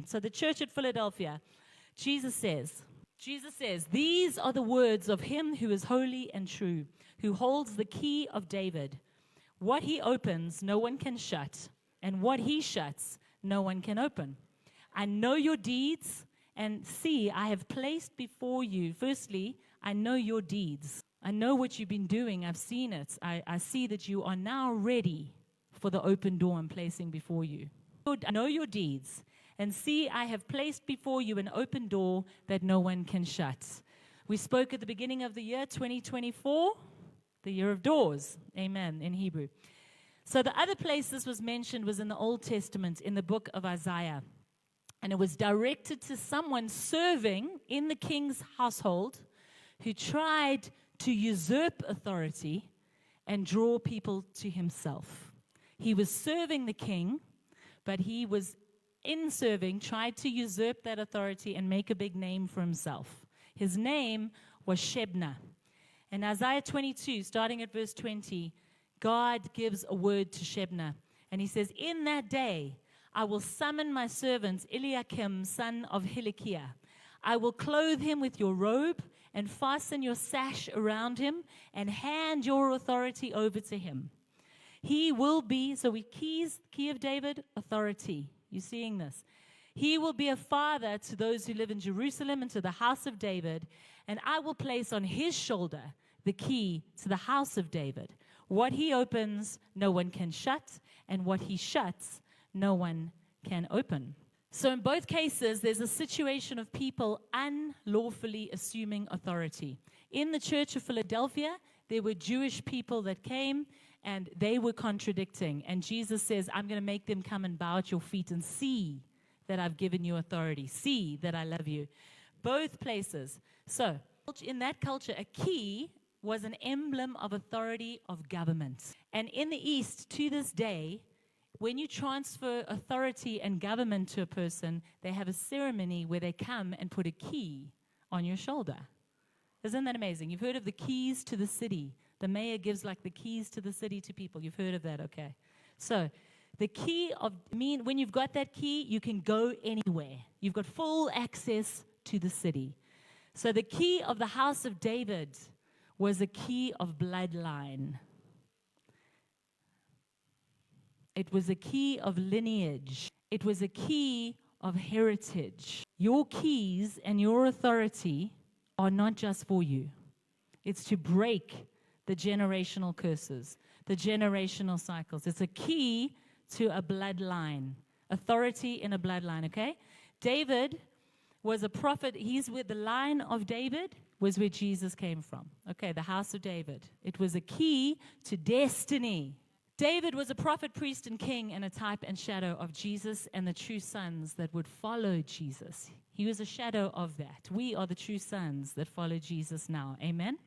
So the church at Philadelphia, Jesus says, these are the words of him who is holy and true, who holds the key of David. What he opens, no one can shut, and what he shuts, no one can open. I know your deeds, and see, I have placed before you. Firstly, I know your deeds. I know what you've been doing. I've seen it. I see that you are now ready for the open door I'm placing before you. I know your deeds, and see, I have placed before you an open door that no one can shut. We spoke at the beginning of the year 2024, the year of doors. Amen, in Hebrew. So the other place this was mentioned was in the Old Testament, in the book of Isaiah. And it was directed to someone serving in the king's household who tried to usurp authority and draw people to himself. He was serving the king, but he was in serving, tried to usurp that authority and make a big name for himself. His name was Shebna. In Isaiah 22, starting at verse 20, God gives a word to Shebna. And he says, in that day, I will summon my servant Eliakim, son of Hilkiah. I will clothe him with your robe and fasten your sash around him and hand your authority over to him. He will be, so key of David, authority. You're seeing this. He will be a father to those who live in Jerusalem and to the house of David, and I will place on his shoulder the key to the house of David. What he opens, no one can shut, and what he shuts, no one can open. So in both cases, there's a situation of people unlawfully assuming authority. In the church of Philadelphia, there were Jewish people that came and they were contradicting. And Jesus says, I'm going to make them come and bow at your feet and see that I've given you authority. See that I love you. Both places. So in that culture, a key was an emblem of authority of government. And in the East, to this day, when you transfer authority and government to a person, they have a ceremony where they come and put a key on your shoulder. Isn't that amazing? You've heard of the keys to the city. The mayor gives like the keys to the city to people. You've heard of that, okay? So the key when you've got that key, you can go anywhere. You've got full access to the city. So the key of the house of David was a key of bloodline. It was a key of lineage. It was a key of heritage. Your keys and your authority are not just for you. It's to break the generational curses, the generational cycles. It's a key to a bloodline, authority in a bloodline, okay? David was a prophet. He's where the line of David was where Jesus came from. Okay, the house of David. It was a key to destiny. David was a prophet, priest, and king, and a type and shadow of Jesus and the true sons that would follow Jesus. He was a shadow of that. We are the true sons that follow Jesus now. Amen?